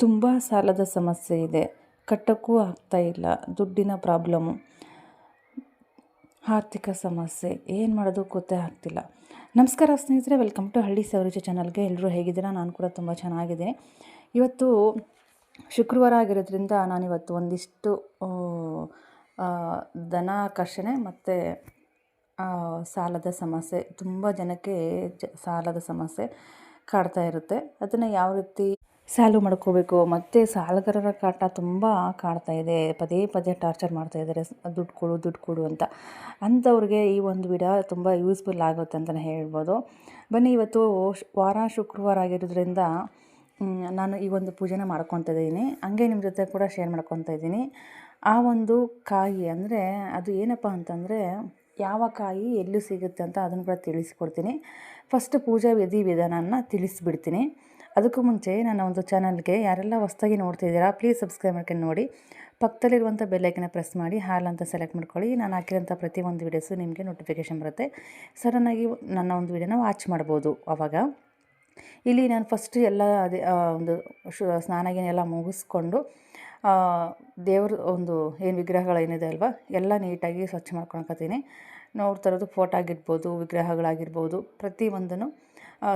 ತುಂಬ ಸಾಲದ ಸಮಸ್ಯೆ ಇದೆ, ಕಟ್ಟೋಕ್ಕೂ ಆಗ್ತಾಯಿಲ್ಲ, ದುಡ್ಡಿನ ಪ್ರಾಬ್ಲಮ್ಮು, ಆರ್ಥಿಕ ಸಮಸ್ಯೆ, ಏನು ಮಾಡೋದು ಗೊತ್ತೇ ಆಗ್ತಿಲ್ಲ. ನಮಸ್ಕಾರ ಸ್ನೇಹಿತರೆ, ವೆಲ್ಕಮ್ ಟು ಹಳ್ಳಿ ಸೌರಜ ಚಾನಲ್ಗೆ. ಎಲ್ಲರೂ ಹೇಗಿದ್ದೀರಾ? ನಾನು ಕೂಡ ತುಂಬ ಚೆನ್ನಾಗಿದ್ದೀನಿ. ಇವತ್ತು ಶುಕ್ರವಾರ ಆಗಿರೋದ್ರಿಂದ ನಾನಿವತ್ತು ಒಂದಿಷ್ಟು ಧನಾಕರ್ಷಣೆ ಮತ್ತು ಸಾಲದ ಸಮಸ್ಯೆ, ತುಂಬ ಜನಕ್ಕೆ ಸಾಲದ ಸಮಸ್ಯೆ ಕಾಡ್ತಾ ಇರುತ್ತೆ. ಅದನ್ನು ಯಾವ ರೀತಿ ಸಾಲ್ವ್ ಮಾಡ್ಕೋಬೇಕು, ಮತ್ತು ಸಾಲಗಾರರ ಕಾಟ ತುಂಬ ಕಾಡ್ತಾ ಇದೆ. ಪದೇ ಪದೇ ಟಾರ್ಚರ್ ಮಾಡ್ತಾಯಿದ್ದಾರೆ, ದುಡ್ಡು ಕೊಡು ಅಂತ. ಅಂಥವ್ರಿಗೆ ಈ ಒಂದು ವಿಡಿಯೋ ತುಂಬ ಯೂಸ್ಫುಲ್ ಆಗುತ್ತೆ ಅಂತಲೇ ಹೇಳ್ಬೋದು. ಬನ್ನಿ, ಇವತ್ತು ವಾರ ಶುಕ್ರವಾರ ಆಗಿರೋದ್ರಿಂದ ನಾನು ಈ ಒಂದು ಪೂಜೆನ ಮಾಡ್ಕೊತಾ ಇದ್ದೀನಿ. ಹಂಗೆ ನಿಮ್ಮ ಜೊತೆ ಕೂಡ ಶೇರ್ ಮಾಡ್ಕೊತಾ ಇದ್ದೀನಿ. ಆ ಒಂದು ಕಾಯಿ ಅಂದರೆ ಅದು ಏನಪ್ಪ ಅಂತಂದರೆ, ಯಾವ ಕಾಯಿ ಎಲ್ಲಿ ಸಿಗುತ್ತೆ ಅಂತ ಅದನ್ನು ಕೂಡ ತಿಳಿಸ್ಕೊಡ್ತೀನಿ. ಫಸ್ಟ್ ಪೂಜಾ ವಿಧಾನನ ತಿಳಿಸ್ಬಿಡ್ತೀನಿ. ಅದಕ್ಕೂ ಮುಂಚೆ ನನ್ನ ಒಂದು ಚಾನಲ್ಗೆ ಯಾರೆಲ್ಲ ಹೊಸದಾಗಿ ನೋಡ್ತಿದ್ದೀರಾ, ಪ್ಲೀಸ್ ಸಬ್ಸ್ಕ್ರೈಬ್ ಮಾಡ್ಕೊಂಡು ನೋಡಿ. ಪಕ್ಕದಲ್ಲಿರುವಂಥ ಬೆಲ್ಲೈಕನ್ನ ಪ್ರೆಸ್ ಮಾಡಿ ಹಾಲ್ ಅಂತ ಸೆಲೆಕ್ಟ್ ಮಾಡ್ಕೊಳ್ಳಿ. ನಾನು ಹಾಕಿರೋಂಥ ಪ್ರತಿಯೊಂದು ವೀಡಿಯೋಸು ನಿಮಗೆ ನೋಟಿಫಿಕೇಷನ್ ಬರುತ್ತೆ. ಸಡನ್ನಾಗಿ ನನ್ನ ಒಂದು ವೀಡಿಯೋನ ವಾಚ್ ಮಾಡ್ಬೋದು. ಆವಾಗ ಇಲ್ಲಿ ನಾನು ಫಸ್ಟ್ ಎಲ್ಲ ಅದೇ ಒಂದು ಸ್ನಾನ ಮುಗಿಸ್ಕೊಂಡು ದೇವ್ರ ಒಂದು ಏನು ವಿಗ್ರಹಗಳೇನಿದೆ ಅಲ್ವಾ, ಎಲ್ಲ ನೀಟಾಗಿ ಸ್ವಚ್ಛ ಮಾಡ್ಕೊಳಕತ್ತೀನಿ. ನೋಡ್ತಾ ಇರೋದು ಫೋಟೋ ಆಗಿರ್ಬೋದು, ವಿಗ್ರಹಗಳಾಗಿರ್ಬೋದು, ಪ್ರತಿಯೊಂದನ್ನು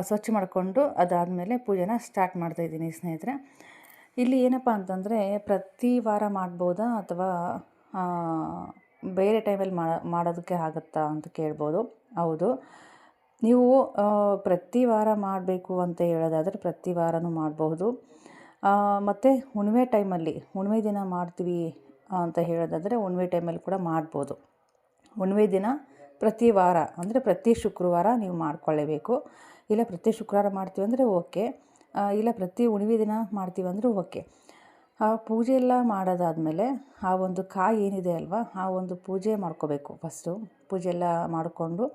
ಸ್ವಚ್ಛ ಮಾಡಿಕೊಂಡು ಅದಾದಮೇಲೆ ಪೂಜೆನ ಸ್ಟಾರ್ಟ್ ಮಾಡ್ತಾಯಿದ್ದೀನಿ ಸ್ನೇಹಿತರೆ. ಇಲ್ಲಿ ಏನಪ್ಪ ಅಂತಂದರೆ, ಪ್ರತಿ ವಾರ ಮಾಡ್ಬೋದಾ ಅಥವಾ ಬೇರೆ ಟೈಮಲ್ಲಿ ಮಾಡೋದಕ್ಕೆ ಆಗುತ್ತಾ ಅಂತ ಕೇಳ್ಬೋದು. ಹೌದು, ನೀವು ಪ್ರತಿ ವಾರ ಮಾಡಬೇಕು ಅಂತ ಹೇಳೋದಾದರೆ ಪ್ರತಿ ವಾರನೂ ಮಾಡಬಹುದು. ಮತ್ತು ಹುಣ್ಣಿಮೆ ಟೈಮಲ್ಲಿ, ಹುಣ್ಣಿಮೆ ದಿನ ಮಾಡ್ತೀವಿ ಅಂತ ಹೇಳೋದಾದರೆ ಹುಣ್ಣಿಮೆ ಟೈಮಲ್ಲಿ ಕೂಡ ಮಾಡ್ಬೋದು. ಹುಣ್ಣಿಮೆ ದಿನ ಪ್ರತಿ ವಾರ ಅಂದರೆ ಪ್ರತಿ ಶುಕ್ರವಾರ ನೀವು ಮಾಡ್ಕೊಳ್ಳೇಬೇಕು. ಇಲ್ಲ ಪ್ರತಿ ಶುಕ್ರವಾರ ಮಾಡ್ತೀವಿ ಅಂದರೆ ಓಕೆ, ಇಲ್ಲ ಪ್ರತಿ ಹುಣ್ಣಿಮೆ ದಿನ ಮಾಡ್ತೀವಿ ಅಂದರೂ ಓಕೆ. ಆ ಪೂಜೆ ಎಲ್ಲ ಮಾಡೋದಾದಮೇಲೆ ಆ ಒಂದು ಕಾಯಿ ಏನಿದೆ ಅಲ್ವಾ, ಆ ಒಂದು ಪೂಜೆ ಮಾಡ್ಕೋಬೇಕು. ಫಸ್ಟು ಪೂಜೆ ಎಲ್ಲ ಮಾಡಿಕೊಂಡು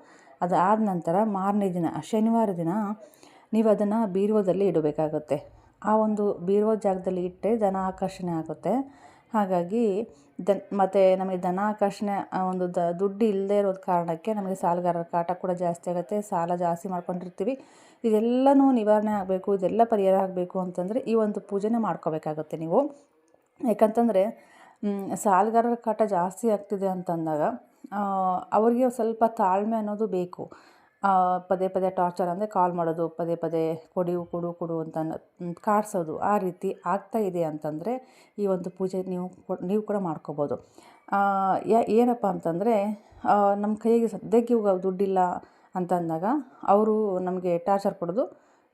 ಅದಾದ ನಂತರ ಮಾರನೇ ದಿನ ಶನಿವಾರ ದಿನ ನೀವು ಅದನ್ನು ಬೀರುವದಲ್ಲಿ ಇಡಬೇಕಾಗುತ್ತೆ. ಆ ಒಂದು ಬೀರುವ ಜಾಗದಲ್ಲಿ ಇಟ್ಟರೆ ಧನ ಆಕರ್ಷಣೆ ಆಗುತ್ತೆ. ಹಾಗಾಗಿ ಮತ್ತು ನಮಗೆ ಧನ ಆಕರ್ಷಣೆ ಒಂದು ದುಡ್ಡು ಇಲ್ಲದೆ ಇರೋದು ಕಾರಣಕ್ಕೆ ನಮಗೆ ಸಾಲಗಾರರ ಕಾಟ ಕೂಡ ಜಾಸ್ತಿ ಆಗುತ್ತೆ. ಸಾಲ ಜಾಸ್ತಿ ಮಾಡ್ಕೊಂಡಿರ್ತೀವಿ. ಇದೆಲ್ಲನೂ ನಿವಾರಣೆ ಆಗಬೇಕು, ಇದೆಲ್ಲ ಪರಿಹಾರ ಆಗಬೇಕು ಅಂತಂದರೆ ಈ ಒಂದು ಪೂಜೆನ ಮಾಡ್ಕೋಬೇಕಾಗುತ್ತೆ ನೀವು. ಯಾಕಂತಂದರೆ ಸಾಲಗಾರರ ಕಾಟ ಜಾಸ್ತಿ ಆಗ್ತಿದೆ ಅಂತಂದಾಗ ಅವರಿಗೆ ಸ್ವಲ್ಪ ತಾಳ್ಮೆ ಅನ್ನೋದು ಬೇಕು. ಪದೇ ಪದೇ ಟಾರ್ಚರ್ ಅಂದರೆ ಕಾಲ್ ಮಾಡೋದು, ಪದೇ ಪದೇ ಕೊಡು ಅಂತ ಕಾಡಿಸೋದು, ಆ ರೀತಿ ಆಗ್ತಾ ಇದೆ ಅಂತಂದರೆ ಈ ಒಂದು ಪೂಜೆ ನೀವು ಕೂಡ ಮಾಡ್ಕೋಬೋದು. ಏನಪ್ಪ ಅಂತಂದರೆ, ನಮ್ಮ ಕೈಗೆ ಸದ್ಯಕ್ಕೆ ಇವಾಗ ದುಡ್ಡಿಲ್ಲ ಅಂತ ಅಂದಾಗ ಅವರು ನಮಗೆ ಟಾರ್ಚರ್ ಕೊಡೋದು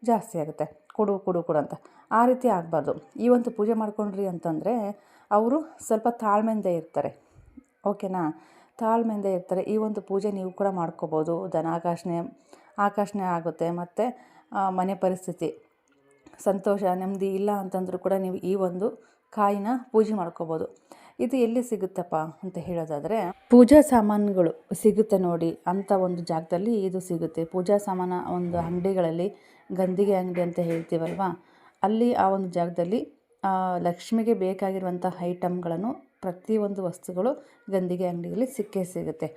ಜಾಸ್ತಿ ಆಗುತ್ತೆ. ಕೊಡು ಅಂತ. ಆ ರೀತಿ ಆಗಬಾರ್ದು. ಈ ಒಂದು ಪೂಜೆ ಮಾಡ್ಕೊಂಡ್ರಿ ಅಂತಂದರೆ ಅವರು ಸ್ವಲ್ಪ ತಾಳ್ಮೆಯಿಂದ ಇರ್ತಾರೆ. ಓಕೆನಾ? ತಾಳ್ಮೆಯಿಂದ ಇರ್ತಾರೆ. ಈ ಒಂದು ಪೂಜೆ ನೀವು ಕೂಡ ಮಾಡ್ಕೋಬೋದು. ಧನ ಆಕರ್ಷಣೆ ಆಗುತ್ತೆ. ಮತ್ತು ಮನೆ ಪರಿಸ್ಥಿತಿ, ಸಂತೋಷ, ನೆಮ್ಮದಿ ಇಲ್ಲ ಅಂತಂದರೂ ಕೂಡ ನೀವು ಈ ಒಂದು ಕಾಯಿನ ಪೂಜೆ ಮಾಡ್ಕೋಬೋದು. ಇದು ಎಲ್ಲಿ ಸಿಗುತ್ತಪ್ಪ ಅಂತ ಹೇಳೋದಾದರೆ, ಪೂಜಾ ಸಾಮಾನುಗಳು ಸಿಗುತ್ತೆ ನೋಡಿ, ಅಂಥ ಒಂದು ಜಾಗದಲ್ಲಿ ಇದು ಸಿಗುತ್ತೆ. ಪೂಜಾ ಸಾಮಾನು ಒಂದು ಅಂಗಡಿಗಳಲ್ಲಿ, ಗಂಧಿಗೆ ಅಂಗಡಿ ಅಂತ ಹೇಳ್ತೀವಲ್ವ, ಅಲ್ಲಿ ಆ ಒಂದು ಜಾಗದಲ್ಲಿ ಲಕ್ಷ್ಮಿಗೆ ಬೇಕಾಗಿರುವಂಥ ಐಟಮ್ಗಳನ್ನು, ಪ್ರತಿಯೊಂದು ವಸ್ತುಗಳು ಗಂಧಿಗೆ ಅಂಗಡಿಯಲ್ಲಿ ಸಿಕ್ಕೇ ಸಿಗುತ್ತೆ.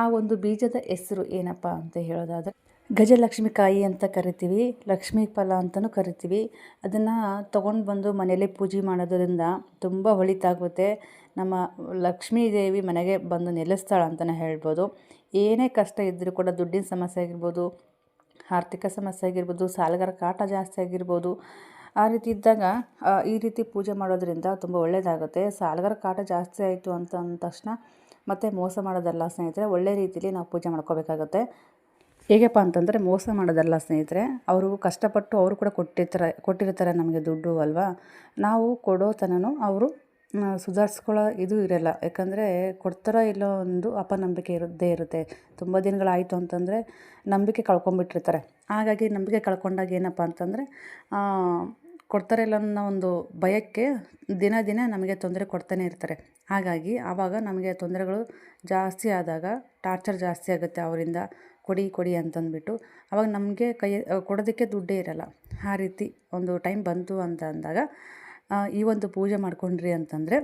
ಆ ಒಂದು ಬೀಜದ ಹೆಸರು ಏನಪ್ಪ ಅಂತ ಹೇಳೋದಾದರೆ ಗಜಲಕ್ಷ್ಮಿ ಕಾಯಿ ಅಂತ ಕರಿತೀವಿ, ಲಕ್ಷ್ಮೀ ಫಲ ಅಂತಲೂ ಕರಿತೀವಿ. ಅದನ್ನು ತೊಗೊಂಡು ಬಂದು ಮನೆಯಲ್ಲೇ ಪೂಜೆ ಮಾಡೋದ್ರಿಂದ ತುಂಬ ಒಳಿತಾಗುತ್ತೆ. ನಮ್ಮ ಲಕ್ಷ್ಮೀ ದೇವಿ ಮನೆಗೆ ಬಂದು ನೆಲೆಸ್ತಾಳೆ ಅಂತಲೇ ಹೇಳ್ಬೋದು. ಏನೇ ಕಷ್ಟ ಇದ್ದರೂ ಕೂಡ, ದುಡ್ಡಿನ ಸಮಸ್ಯೆ ಆಗಿರ್ಬೋದು, ಆರ್ಥಿಕ ಸಮಸ್ಯೆ ಆಗಿರ್ಬೋದು, ಸಾಲಗಾರ ಕಾಟ ಜಾಸ್ತಿ ಆಗಿರ್ಬೋದು, ಆ ರೀತಿ ಇದ್ದಾಗ ಈ ರೀತಿ ಪೂಜೆ ಮಾಡೋದ್ರಿಂದ ತುಂಬ ಒಳ್ಳೆಯದಾಗುತ್ತೆ. ಸಾಲಗಾರ ಕಾಟ ಜಾಸ್ತಿ ಆಯಿತು ಅಂತ ಅಂದ ತಕ್ಷಣ ಮತ್ತು ಮೋಸ ಮಾಡೋದಲ್ಲ ಸ್ನೇಹಿತರೆ, ಒಳ್ಳೆ ರೀತಿಯಲ್ಲಿ ನಾವು ಪೂಜೆ ಮಾಡ್ಕೋಬೇಕಾಗುತ್ತೆ. ಹೇಗಪ್ಪ ಅಂತಂದರೆ, ಮೋಸ ಮಾಡೋದಲ್ಲ ಸ್ನೇಹಿತರೆ, ಅವರು ಕಷ್ಟಪಟ್ಟು ಅವರು ಕೂಡ ಕೊಟ್ಟಿರ್ತಾರೆ ನಮಗೆ ದುಡ್ಡು ಅಲ್ವಾ. ನಾವು ಕೊಡೋ ತನೂ ಅವರು ಸುಧಾರಿಸ್ಕೊಳ್ಳೋ ಇದು ಇರೋಲ್ಲ. ಯಾಕಂದರೆ ಕೊಡ್ತಾರೋ ಇಲ್ಲೋ ಒಂದು ಅಪನಂಬಿಕೆ ಇರುತ್ತೆ. ತುಂಬ ದಿನಗಳಾಯಿತು ಅಂತಂದರೆ ನಂಬಿಕೆ ಕಳ್ಕೊಂಬಿಟ್ಟಿರ್ತಾರೆ. ಹಾಗಾಗಿ ನಂಬಿಕೆ ಕಳ್ಕೊಂಡಾಗ ಏನಪ್ಪ ಅಂತಂದರೆ, ಕೊಡ್ತಾರೆ ಇಲ್ಲ ಅನ್ನೋ ಒಂದು ಭಯಕ್ಕೆ ದಿನ ನಮಗೆ ತೊಂದರೆ ಕೊಡ್ತಾನೆ ಇರ್ತಾರೆ. ಹಾಗಾಗಿ ಆವಾಗ ನಮಗೆ ತೊಂದರೆಗಳು ಜಾಸ್ತಿ ಆದಾಗ ಟಾರ್ಚರ್ ಜಾಸ್ತಿ ಆಗುತ್ತೆ ಅವರಿಂದ. ಕೊಡಿ ಅಂತಂದ್ಬಿಟ್ಟು ಆವಾಗ ನಮಗೆ ಕೊಡೋದಕ್ಕೆ ದುಡ್ಡೇ ಇರೋಲ್ಲ. ಆ ರೀತಿ ಒಂದು ಟೈಮ್ ಬಂತು ಅಂತ ಅಂದಾಗ ಈ ಒಂದು ಪೂಜೆ ಮಾಡ್ಕೊಂಡ್ರಿ ಅಂತಂದರೆ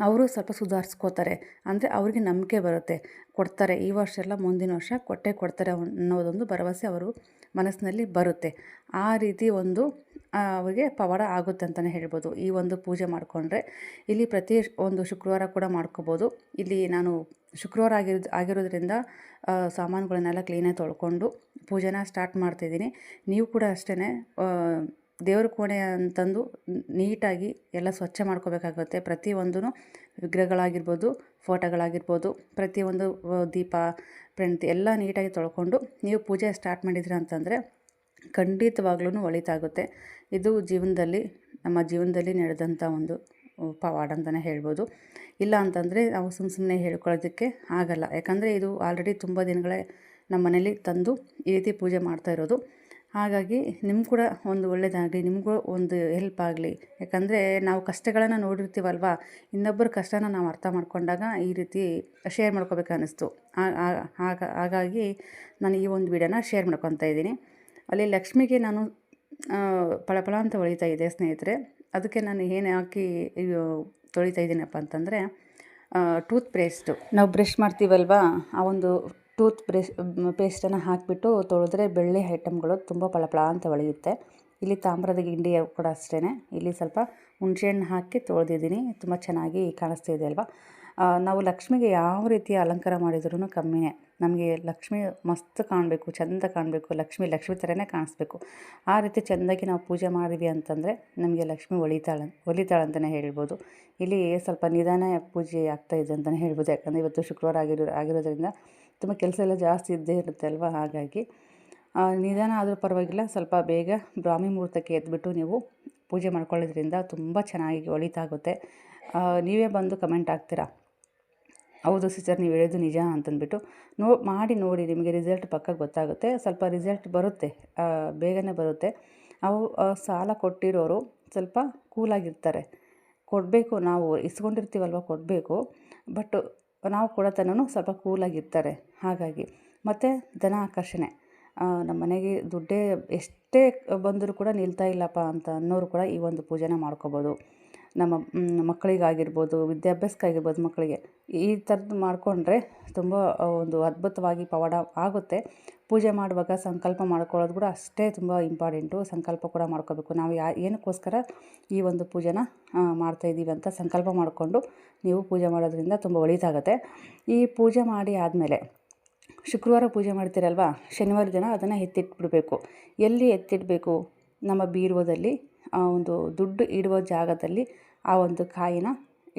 ಅವರು ಸ್ವಲ್ಪ ಸುಧಾರಿಸ್ಕೋತಾರೆ. ಅಂದರೆ ಅವ್ರಿಗೆ ನಂಬಿಕೆ ಬರುತ್ತೆ, ಕೊಡ್ತಾರೆ, ಈ ವರ್ಷ ಎಲ್ಲ ಮುಂದಿನ ವರ್ಷ ಕೊಟ್ಟೇ ಕೊಡ್ತಾರೆ ಅನ್ನೋದೊಂದು ಭರವಸೆ ಅವರು ಮನಸ್ಸಿನಲ್ಲಿ ಬರುತ್ತೆ. ಆ ರೀತಿ ಒಂದು ಅವರಿಗೆ ಪವಾಡ ಆಗುತ್ತೆ ಅಂತಲೇ ಹೇಳ್ಬೋದು ಈ ಒಂದು ಪೂಜೆ ಮಾಡಿಕೊಂಡ್ರೆ. ಇಲ್ಲಿ ಪ್ರತಿ ಒಂದು ಶುಕ್ರವಾರ ಕೂಡ ಮಾಡ್ಕೋಬೋದು. ಇಲ್ಲಿ ನಾನು ಶುಕ್ರವಾರ ಆಗಿರೋದ್ರಿಂದ ಸಾಮಾನುಗಳನ್ನೆಲ್ಲ ಕ್ಲೀನಾಗಿ ತೊಳ್ಕೊಂಡು ಪೂಜೆನ ಸ್ಟಾರ್ಟ್ ಮಾಡ್ತಾಯಿದ್ದೀನಿ. ನೀವು ಕೂಡ ಅಷ್ಟೇ ದೇವ್ರ ಕೋಣೆ ಅಂತಂದು ನೀಟಾಗಿ ಎಲ್ಲ ಸ್ವಚ್ಛ ಮಾಡ್ಕೋಬೇಕಾಗುತ್ತೆ. ಪ್ರತಿಯೊಂದೂ ವಿಗ್ರಹಗಳಾಗಿರ್ಬೋದು, ಫೋಟೋಗಳಾಗಿರ್ಬೋದು, ಪ್ರತಿಯೊಂದು ದೀಪ ಪ್ರಣತಿ ಎಲ್ಲ ನೀಟಾಗಿ ತೊಳ್ಕೊಂಡು ನೀವು ಪೂಜೆ ಸ್ಟಾರ್ಟ್ ಮಾಡಿದ್ರಿ ಅಂತಂದರೆ ಖಂಡಿತವಾಗ್ಲೂ ಒಳಿತಾಗುತ್ತೆ. ಇದು ನಮ್ಮ ಜೀವನದಲ್ಲಿ ನಡೆದಂಥ ಒಂದು ಪವಾಡ ಅಂತಲೇ ಹೇಳ್ಬೋದು. ಇಲ್ಲ ಅಂತಂದರೆ ನಾವು ಸುಮ್ಮನೆ ಹೇಳ್ಕೊಳ್ಳೋದಕ್ಕೆ ಆಗಲ್ಲ. ಯಾಕಂದರೆ ಇದು ಆಲ್ರೆಡಿ ತುಂಬ ದಿನಗಳೇ ನಮ್ಮ ಮನೇಲಿ ತಂದು ಈ ರೀತಿ ಪೂಜೆ ಮಾಡ್ತಾ ಇರೋದು. ಹಾಗಾಗಿ ನಿಮ್ಗೆ ಕೂಡ ಒಂದು ಒಳ್ಳೆಯದಾಗಲಿ, ನಿಮಗೂ ಒಂದು ಹೆಲ್ಪ್ ಆಗಲಿ. ಯಾಕಂದರೆ ನಾವು ಕಷ್ಟಗಳನ್ನು ನೋಡಿರ್ತೀವಲ್ವ, ಇನ್ನೊಬ್ಬರ ಕಷ್ಟನ ನಾವು ಅರ್ಥ ಮಾಡ್ಕೊಂಡಾಗ ಈ ರೀತಿ ಶೇರ್ ಮಾಡ್ಕೋಬೇಕು ಅನ್ನಿಸ್ತು. ಹಾಗಾಗಿ ನಾನು ಈ ಒಂದು ವಿಡಿಯೋನ ಶೇರ್ ಮಾಡ್ಕೊತಾ ಇದ್ದೀನಿ. ಅಲ್ಲಿ ಲಕ್ಷ್ಮಿಗೆ ನಾನು ಪಳಪಳ ಅಂತ ಹೊಳಿತಾ ಇದೆ ಸ್ನೇಹಿತರೆ. ಅದಕ್ಕೆ ನಾನು ಏನು ಹಾಕಿ ತೊಳಿತಾ ಇದ್ದೀನಪ್ಪ ಅಂತಂದರೆ ಟೂತ್ ಪೇಸ್ಟು. ನಾವು ಬ್ರಷ್ ಮಾಡ್ತೀವಲ್ವ, ಆ ಒಂದು ಟೂತ್ ಪೇಸ್ಟನ್ನು ಹಾಕಿಬಿಟ್ಟು ತೊಳೆದ್ರೆ ಬೆಳ್ಳಿ ಐಟಮ್ಗಳು ತುಂಬ ಪಳಪಳ ಅಂತ ಹೊಳೆಯುತ್ತೆ. ಇಲ್ಲಿ ತಾಮ್ರದ ಗಿಂಡಿ ಕೂಡ ಅಷ್ಟೇ. ಇಲ್ಲಿ ಸ್ವಲ್ಪ ಹುಣಸೆಹಣ್ಣು ಹಾಕಿ ತೊಳೆದಿದ್ದೀನಿ. ತುಂಬ ಚೆನ್ನಾಗಿ ಕಾಣಿಸ್ತಾ ಇದೆ ಅಲ್ವಾ. ನಾವು ಲಕ್ಷ್ಮಿಗೆ ಯಾವ ರೀತಿಯ ಅಲಂಕಾರ ಮಾಡಿದ್ರೂ ಕಮ್ಮಿನೇ. ನಮಗೆ ಲಕ್ಷ್ಮಿ ಮಸ್ತ್ ಕಾಣಬೇಕು, ಚೆಂದ ಕಾಣಬೇಕು, ಲಕ್ಷ್ಮಿ ಥರನೇ ಕಾಣಿಸ್ಬೇಕು. ಆ ರೀತಿ ಚೆಂದಾಗಿ ನಾವು ಪೂಜೆ ಮಾಡಿದ್ವಿ ಅಂತಂದರೆ ನಮಗೆ ಲಕ್ಷ್ಮಿ ಒಲಿತಾಳೆ ಅಂತಲೇ ಹೇಳ್ಬೋದು. ಇಲ್ಲಿ ಸ್ವಲ್ಪ ನಿಧಾನ ಪೂಜೆ ಆಗ್ತಾಯಿದೆ ಅಂತಲೇ ಹೇಳ್ಬೋದು. ಯಾಕಂದರೆ ಇವತ್ತು ಶುಕ್ರವಾರ ಆಗಿರೋದ್ರಿಂದ ತುಂಬ ಕೆಲಸ ಎಲ್ಲ ಜಾಸ್ತಿ ಇದ್ದೇ ಇರುತ್ತೆ ಅಲ್ವ. ಹಾಗಾಗಿ ನಿಧಾನ ಆದರೂ ಪರವಾಗಿಲ್ಲ, ಸ್ವಲ್ಪ ಬೇಗ ಬ್ರಾಹ್ಮಿ ಮುಹೂರ್ತಕ್ಕೆ ಎದ್ಬಿಟ್ಟು ನೀವು ಪೂಜೆ ಮಾಡ್ಕೊಳ್ಳೋದ್ರಿಂದ ತುಂಬ ಚೆನ್ನಾಗಿ ಒಳಿತಾಗುತ್ತೆ. ನೀವೇ ಬಂದು ಕಮೆಂಟ್ ಹಾಕ್ತೀರಾ, ಹೌದು ಸಿಸ್ಟರ್ ನೀವು ಹೇಳೋದು ನಿಜ ಅಂತಂದ್ಬಿಟ್ಟು. ಮಾಡಿ ನೋಡಿ, ನಿಮಗೆ ರಿಸಲ್ಟ್ ಪಕ್ಕ ಗೊತ್ತಾಗುತ್ತೆ. ಸ್ವಲ್ಪ ರಿಸಲ್ಟ್ ಬರುತ್ತೆ, ಬೇಗನೆ ಬರುತ್ತೆ. ಸಾಲ ಕೊಟ್ಟಿರೋರು ಸ್ವಲ್ಪ ಕೂಲಾಗಿರ್ತಾರೆ. ಕೊಡಬೇಕು, ನಾವು ಇಸ್ಕೊಂಡಿರ್ತೀವಲ್ವ, ಕೊಡಬೇಕು. ಬಟ್ ನಾವು ಕೊಡೋತನೂ ಸ್ವಲ್ಪ ಕೂಲಾಗಿರ್ತಾರೆ. ಹಾಗಾಗಿ ಮತ್ತು ಧನ ಆಕರ್ಷಣೆ, ನಮ್ಮ ಮನೆಗೆ ದುಡ್ಡೇ ಎಷ್ಟೇ ಬಂದರೂ ಕೂಡ ನಿಲ್ತಾ ಇಲ್ಲಪ್ಪ ಅಂತ ಅನ್ನೋರು ಕೂಡ ಈ ಒಂದು ಪೂಜೆನ ಮಾಡ್ಕೋಬೋದು. ನಮ್ಮ ಮಕ್ಕಳಿಗಾಗಿರ್ಬೋದು, ವಿದ್ಯಾಭ್ಯಾಸಕ್ಕಾಗಿರ್ಬೋದು, ಮಕ್ಕಳಿಗೆ ಈ ಥರದ್ದು ಮಾಡಿಕೊಂಡ್ರೆ ತುಂಬ ಒಂದು ಅದ್ಭುತವಾಗಿ ಪವಾಡ ಆಗುತ್ತೆ. ಪೂಜೆ ಮಾಡುವಾಗ ಸಂಕಲ್ಪ ಮಾಡ್ಕೊಳ್ಳೋದು ಕೂಡ ಅಷ್ಟೇ ತುಂಬ ಇಂಪಾರ್ಟೆಂಟು. ಸಂಕಲ್ಪ ಕೂಡ ಮಾಡ್ಕೋಬೇಕು. ನಾವು ಏನಕ್ಕೋಸ್ಕರ ಈ ಒಂದು ಪೂಜೆನ ಮಾಡ್ತಾಯಿದ್ದೀವಿ ಅಂತ ಸಂಕಲ್ಪ ಮಾಡಿಕೊಂಡು ನೀವು ಪೂಜೆ ಮಾಡೋದ್ರಿಂದ ತುಂಬ ಒಳಿತಾಗುತ್ತೆ. ಈ ಪೂಜೆ ಮಾಡಿ ಆದಮೇಲೆ ಶುಕ್ರವಾರ ಪೂಜೆ ಮಾಡ್ತೀರಲ್ವ, ಶನಿವಾರ ದಿನ ಅದನ್ನು ಎತ್ತಿಟ್ಬಿಡಬೇಕು. ಎಲ್ಲಿ ಎತ್ತಿಡಬೇಕು? ನಮ್ಮ ಬೀರುವದಲ್ಲಿ ಒಂದು ದುಡ್ಡು ಇಡುವ ಜಾಗದಲ್ಲಿ ಆ ಒಂದು ಕಾಯಿನ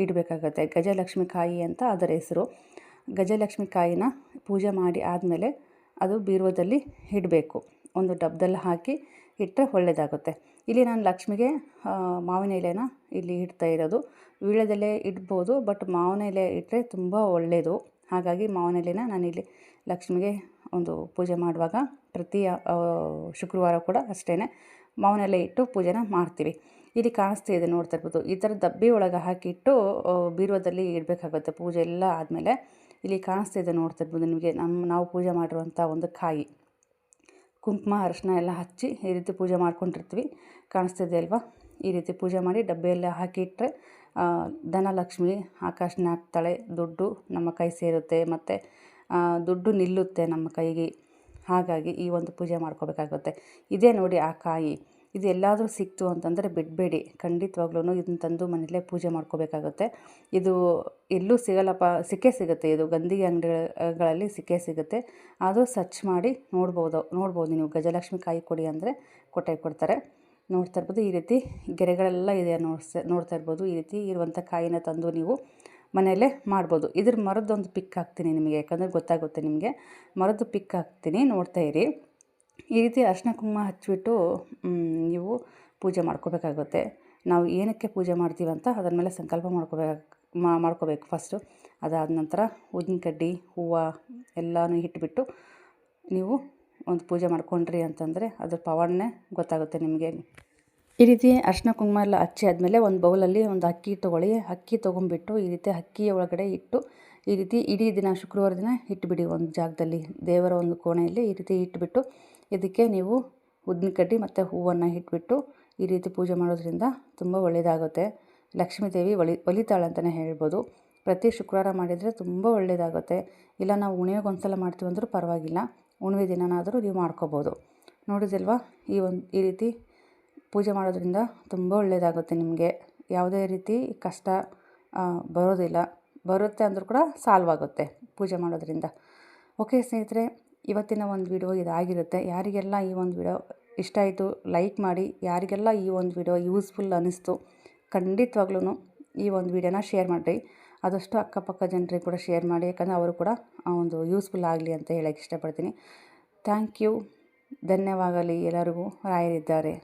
ಇಡಬೇಕಾಗತ್ತೆ. ಗಜಲಕ್ಷ್ಮಿ ಕಾಯಿ ಅಂತ ಅದರ ಹೆಸರು. ಗಜಲಕ್ಷ್ಮಿ ಕಾಯಿನ ಪೂಜೆ ಮಾಡಿ ಆದಮೇಲೆ ಅದು ಬೀರುವದಲ್ಲಿ ಇಡಬೇಕು. ಒಂದು ಡಬ್ಬದಲ್ಲಿ ಹಾಕಿ ಇಟ್ಟರೆ ಒಳ್ಳೆಯದಾಗುತ್ತೆ. ಇಲ್ಲಿ ನಾನು ಲಕ್ಷ್ಮಿಗೆ ಮಾವಿನ ಎಲೆನ ಇಲ್ಲಿ ಇಡ್ತಾ ಇರೋದು. ವೀಳ್ಯದೆಲೆ ಇಡ್ಬೋದು, ಬಟ್ ಮಾವಿನ ಎಲೆ ಇಟ್ಟರೆ ತುಂಬ ಒಳ್ಳೆಯದು. ಹಾಗಾಗಿ ಮಾವಿನ ಎಲೆನ ನಾನಿಲ್ಲಿ ಲಕ್ಷ್ಮಿಗೆ ಒಂದು ಪೂಜೆ ಮಾಡುವಾಗ ಪ್ರತಿ ಶುಕ್ರವಾರ ಕೂಡ ಅಷ್ಟೇ ಮಾವಿನ ಎಲೆ ಇಟ್ಟು ಪೂಜೆನ ಮಾಡ್ತೀವಿ. ಇಲ್ಲಿ ಕಾಣಿಸ್ತಾ ಇದೆ, ನೋಡ್ತಾ ಇರ್ಬೋದು. ಈ ಥರ ಡಬ್ಬಿ ಒಳಗೆ ಹಾಕಿಟ್ಟು ಬೀರುವದಲ್ಲಿ ಇಡಬೇಕಾಗುತ್ತೆ. ಪೂಜೆ ಎಲ್ಲ ಆದಮೇಲೆ ಇಲ್ಲಿ ಕಾಣಿಸ್ತಾ ಇದೆ, ನೋಡ್ತಾ ಇರ್ಬೋದು ನಿಮಗೆ. ನಾವು ಪೂಜೆ ಮಾಡಿರುವಂಥ ಒಂದು ಕಾಯಿ, ಕುಂಕುಮ ಅರಿಶಿನ ಎಲ್ಲ ಹಚ್ಚಿ ಈ ರೀತಿ ಪೂಜೆ ಮಾಡ್ಕೊಂಡಿರ್ತೀವಿ. ಕಾಣಿಸ್ತಿದೆ ಅಲ್ವಾ? ಈ ರೀತಿ ಪೂಜೆ ಮಾಡಿ ಡಬ್ಬೆಲ್ಲ ಹಾಕಿಟ್ರೆ ಧನಲಕ್ಷ್ಮಿ ಆಕಾಶನೇ ಆಗ್ತಾಳೆ. ದುಡ್ಡು ನಮ್ಮ ಕೈ ಸೇರುತ್ತೆ, ಮತ್ತು ದುಡ್ಡು ನಿಲ್ಲುತ್ತೆ ನಮ್ಮ ಕೈಗೆ. ಹಾಗಾಗಿ ಈ ಒಂದು ಪೂಜೆ ಮಾಡ್ಕೋಬೇಕಾಗುತ್ತೆ. ಇದೇ ನೋಡಿ ಆ ಕಾಯಿ. ಇದು ಎಲ್ಲಾದರೂ ಸಿಕ್ತು ಅಂತಂದರೆ ಬಿಡಬೇಡಿ, ಖಂಡಿತವಾಗ್ಲೂ ಇದನ್ನ ತಂದು ಮನೆಯಲ್ಲೇ ಪೂಜೆ ಮಾಡ್ಕೋಬೇಕಾಗುತ್ತೆ. ಇದು ಎಲ್ಲೂ ಸಿಗಲ್ಲಪ್ಪ, ಸಿಗುತ್ತೆ. ಇದು ಗಂಧಿಗೆ ಅಂಗಡಿಗಳಲ್ಲಿ ಸಿಗುತ್ತೆ. ಆದರೂ ಸರ್ಚ್ ಮಾಡಿ ನೋಡ್ಬೋದು ನೀವು. ಗಜಲಕ್ಷ್ಮಿ ಕಾಯಿ ಕೊಡಿ ಅಂದರೆ ಕೊಡ್ತಾರೆ. ನೋಡ್ತಾ ಇರ್ಬೋದು, ಈ ರೀತಿ ಗೆರೆಗಳೆಲ್ಲ ಇದೆ ನೋಡ್ತಾ ಇರ್ಬೋದು. ಈ ರೀತಿ ಇರುವಂಥ ಕಾಯಿನ ತಂದು ನೀವು ಮನೆಯಲ್ಲೇ ಮಾಡ್ಬೋದು. ಇದ್ರ ಮರದ್ದೊಂದು ಪಿಕ್ ಹಾಕ್ತೀನಿ ನಿಮಗೆ, ಯಾಕಂದರೆ ಗೊತ್ತಾಗುತ್ತೆ ನಿಮಗೆ. ಮರದ್ದು ಪಿಕ್ ಹಾಕ್ತೀನಿ, ನೋಡ್ತಾ ಇರಿ. ಈ ರೀತಿ ಅರಿಶಿನ ಕುಂಕುಮ ಹಚ್ಚಿಬಿಟ್ಟು ನೀವು ಪೂಜೆ ಮಾಡ್ಕೋಬೇಕಾಗುತ್ತೆ. ನಾವು ಏನಕ್ಕೆ ಪೂಜೆ ಮಾಡ್ತೀವಂತ ಅದರ ಮೇಲೆ ಸಂಕಲ್ಪ ಮಾಡ್ಕೋಬೇಕು ಫಸ್ಟು. ಅದಾದ ನಂತರ ಊದಿನ ಕಡ್ಡಿ, ಹೂವು ಎಲ್ಲನೂ ಇಟ್ಬಿಟ್ಟು ನೀವು ಒಂದು ಪೂಜೆ ಮಾಡ್ಕೊಂಡ್ರಿ ಅಂತಂದರೆ ಅದ್ರ ಪವಾಡನೇ ಗೊತ್ತಾಗುತ್ತೆ ನಿಮಗೆ. ಈ ರೀತಿ ಅರಿಶಿನ ಕುಂಕುಮ ಎಲ್ಲ ಹಚ್ಚಿ ಆದಮೇಲೆ ಒಂದು ಬೌಲಲ್ಲಿ ಒಂದು ಅಕ್ಕಿ ತೊಗೊಳ್ಳಿ. ಅಕ್ಕಿ ತೊಗೊಂಬಿಟ್ಟು ಈ ರೀತಿ ಅಕ್ಕಿಯ ಒಳಗಡೆ ಇಟ್ಟು ಈ ರೀತಿ ಇಡೀ ದಿನ ಶುಕ್ರವಾರ ದಿನ ಇಟ್ಬಿಡಿ ಒಂದು ಜಾಗದಲ್ಲಿ, ದೇವರ ಒಂದು ಕೋಣೆಯಲ್ಲಿ ಈ ರೀತಿ ಇಟ್ಬಿಟ್ಟು ಇದಕ್ಕೆ ನೀವು ಉದ್ದಿನ ಕಡ್ಡಿ ಮತ್ತು ಹೂವನ್ನು ಇಟ್ಬಿಟ್ಟು ಈ ರೀತಿ ಪೂಜೆ ಮಾಡೋದ್ರಿಂದ ತುಂಬ ಒಳ್ಳೆಯದಾಗುತ್ತೆ. ಲಕ್ಷ್ಮೀ ದೇವಿ ಒಲಿತಾಳೆ ಅಂತಲೇ ಹೇಳ್ಬೋದು. ಪ್ರತಿ ಶುಕ್ರವಾರ ಮಾಡಿದರೆ ತುಂಬ ಒಳ್ಳೆಯದಾಗುತ್ತೆ. ಇಲ್ಲ ನಾವು ಹುಣ್ಣಿಮೆಗೆ ಒಂದು ಸಲ ಮಾಡ್ತೀವಿ ಅಂದರೂ ಪರವಾಗಿಲ್ಲ, ಹುಣ್ಣಿಮೆ ದಿನನಾದರೂ ನೀವು ಮಾಡ್ಕೋಬೋದು. ನೋಡಿದಿಲ್ವಾ, ಈ ರೀತಿ ಪೂಜೆ ಮಾಡೋದ್ರಿಂದ ತುಂಬ ಒಳ್ಳೆಯದಾಗುತ್ತೆ. ನಿಮಗೆ ಯಾವುದೇ ರೀತಿ ಕಷ್ಟ ಬರೋದಿಲ್ಲ. ಬರುತ್ತೆ ಅಂದರೂ ಕೂಡ ಸಾಲ್ವ್ ಆಗುತ್ತೆ ಪೂಜೆ ಮಾಡೋದ್ರಿಂದ. ಓಕೆ ಸ್ನೇಹಿತರೆ, ಇವತ್ತಿನ ಒಂದು ವಿಡಿಯೋ ಇದಾಗಿರುತ್ತೆ. ಯಾರಿಗೆಲ್ಲ ಈ ಒಂದು ವಿಡಿಯೋ ಇಷ್ಟ ಆಯಿತು ಲೈಕ್ ಮಾಡಿ. ಯಾರಿಗೆಲ್ಲ ಈ ಒಂದು ವಿಡಿಯೋ ಯೂಸ್ಫುಲ್ ಅನ್ನಿಸ್ತು ಖಂಡಿತವಾಗ್ಲೂ ಈ ಒಂದು ವಿಡಿಯೋನ ಶೇರ್ ಮಾಡಿರಿ. ಆದಷ್ಟು ಅಕ್ಕಪಕ್ಕ ಜನರಿಗೆ ಕೂಡ ಶೇರ್ ಮಾಡಿ, ಯಾಕಂದರೆ ಅವರು ಕೂಡ ಒಂದು ಯೂಸ್ಫುಲ್ ಆಗಲಿ ಅಂತ ಹೇಳೋಕ್ಕೆ ಇಷ್ಟಪಡ್ತೀನಿ. Thank you. ಧನ್ಯವಾಗಲಿ ಎಲ್ಲರಿಗೂ. ರಾಯರಿದ್ದಾರೆ.